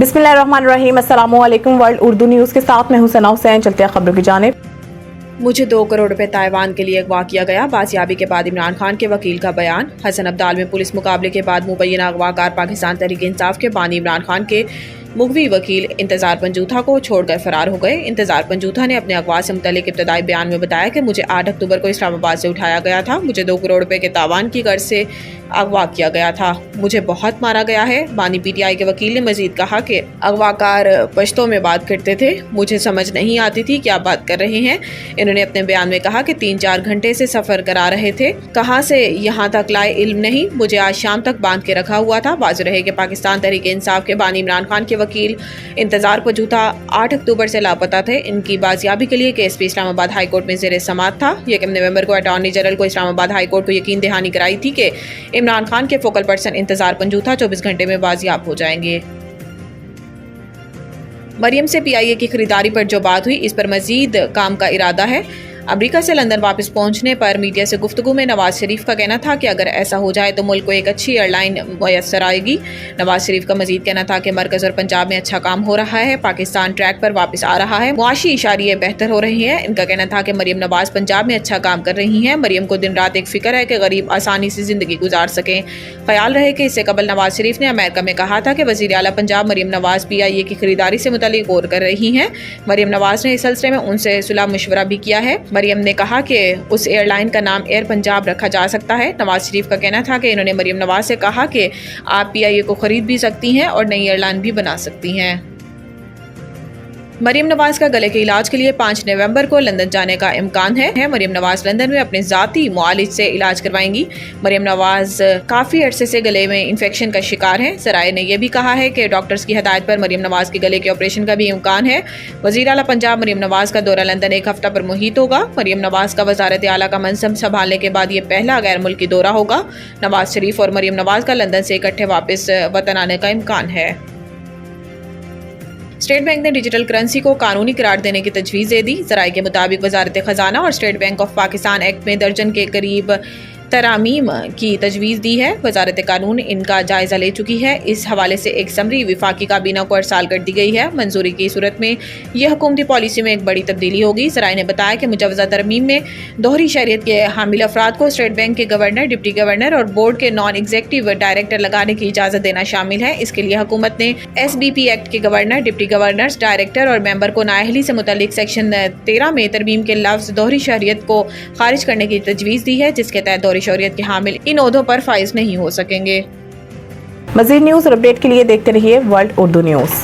बिस्मिल्लाहिर्रहमानिर्रहीम। अस्सलाम वालेकुम। वर्ल्ड उर्दू न्यूज़ के साथ मैं हुसैना हुसैन। चलते हैं खबरों की जानिब। मुझे 2 करोड़ रुपए ताइवान के लिए अगवा किया गया। बाजियाबी के बाद इमरान खान के वकील का बयान। हसन अब्दाल में पुलिस मुकाबले के बाद मुबैना अगवाकार पाकिस्तान तहरीक इंसाफ के बानी इमरान खान के मुगवी वकील इंतजार पंजूथा को छोड़कर फरार हो गए। इंतजार पंजूथा ने अपने अगवा से मुतल्लिक इब्तदाई बयान में बताया कि मुझे 8 अक्टूबर को इस्लामाबाद से उठाया गया था। मुझे 2 करोड़ रुपए के तावान की गर्ज से अगवा किया गया था। मुझे बहुत मारा गया है। बानी PTI के वकील ने मजीद कहा कि अगवाकार पश्तो में बात करते थे, मुझे समझ नहीं आती थी क्या बात कर रहे हैं। इन्होंने अपने बयान में कहा कि 3-4 घंटे से सफर करा रहे थे, कहाँ से यहाँ तक लाए इल्म नहीं, मुझे आज शाम तक बांध के रखा हुआ था। वाज़ेह रहे कि पाकिस्तान तहरीक इंसाफ के बानी इमरान खान के वकील इंतजार पंजूथा 8 अक्टूबर से लापता थे। इनकी बाजियाबी के लिए केस भी इस्लामाबाद हाई कोर्ट में ज़ेर समाअत था। 1 नवंबर को अटॉर्नी जनरल को इस्लामाबाद हाई कोर्ट को यकीन दहानी कराई थी कि इमरान खान के फोकल पर्सन इंतजार पंजूथा 24 घंटे में बाजियाब हो जाएंगे। मरियम से PIA की खरीदारी पर जो बात हुई, इस पर मजीद काम का इरादा है। अमेरिका से लंदन वापस पहुंचने पर मीडिया से गुफ्तगू में नवाज शरीफ का कहना था कि अगर ऐसा हो जाए तो मुल्क को एक अच्छी एयरलाइन मुयस्सर आएगी। नवाज शरीफ का मजीद कहना था कि मरकज़ और पंजाब में अच्छा काम हो रहा है, पाकिस्तान ट्रैक पर वापस आ रहा है, मुआशी इशारे बेहतर हो रही हैं। इनका कहना था कि मरियम नवाज पंजाब में अच्छा काम कर रही हैं। मरियम को दिन रात एक फिक्र है कि गरीब आसानी से जिंदगी गुजार सकें। ख्याल रहे कि इससे कबल नवाज शरीफ ने अमेरिका में कहा था कि वज़ीर आला पंजाब मरियम नवाज PIA की खरीदारी से मुतल्लिक गौर कर रही हैं। मरियम नवाज ने इस सिलसिले में उनसे सुलह मशवरा भी किया है। मरियम ने कहा कि उस एयरलाइन का नाम एयर पंजाब रखा जा सकता है। नवाज शरीफ का कहना था कि इन्होंने मरियम नवाज से कहा कि आप PIA को खरीद भी सकती हैं और नई एयरलाइन भी बना सकती हैं। मरियम नवाज का गले के इलाज के लिए 5 नवंबर को लंदन जाने का इम्कान है। मरियम नवाज लंदन में अपने जाती मुआलिज से इलाज करवाएंगी। मरियम नवाज काफ़ी अरसे से गले में इन्फेक्शन का शिकार है। सराय ने यह भी कहा है कि डॉक्टर्स की हदायत पर मरियम नवाज के गले के ऑपरेशन का भी इम्कान है। वज़ीर आला पंजाब मरियम नवाज का दौरा लंदन 1 हफ्ता पर मुहित होगा। मरियम नवाज का वज़ारत आला का मनसब संभालने के बाद ये पहला गैर मुल्की दौरा होगा। नवाज शरीफ और मरियम नवाज का लंदन से इकट्ठे वापस वतन आने का इम्कान है। स्टेट बैंक ने डिजिटल करेंसी को कानूनी करार देने की तजवीज़ दे दी। ज़राए के मुताबिक वज़ारत ख़जाना और state bank of Pakistan act में दर्जन के करीब तरामीम की तजवीज़ दी है। वज़ारत कानून इनका जायज़ा ले चुकी है। इस हवाले से एक समरी विफाकी काबीना को अरसाल कर दी गई है। मंजूरी की सूरत में यह हुकूमती पॉलिसी में एक बड़ी तब्दीली होगी। ज़राए ने बताया कि मुजवज़ा तरमीम में दोहरी शहरियत के हामिल अफराद को स्टेट बैंक के गवर्नर, डिप्टी गवर्नर और बोर्ड के नॉन एग्जीक्यूटिव डायरेक्टर लगाने की इजाज़त देना शामिल है। इसके लिए हुकूमत ने SBP एक्ट के गवर्नर, डिप्टी गवर्नर्स, डायरेक्टर और मेंबर को नाअहली से मुतल्लिक सेक्शन 13 में तरमीम के लफ्ज़ दोहरी शहरियत को खारिज करने की तजवीज़ दी है, जिसके तहत दोहरी शहरियत के हामिल इन ओहदों पर फाइज नहीं हो सकेंगे। मज़ीद न्यूज़ और अपडेट के लिए देखते रहिए वर्ल्ड उर्दू न्यूज़।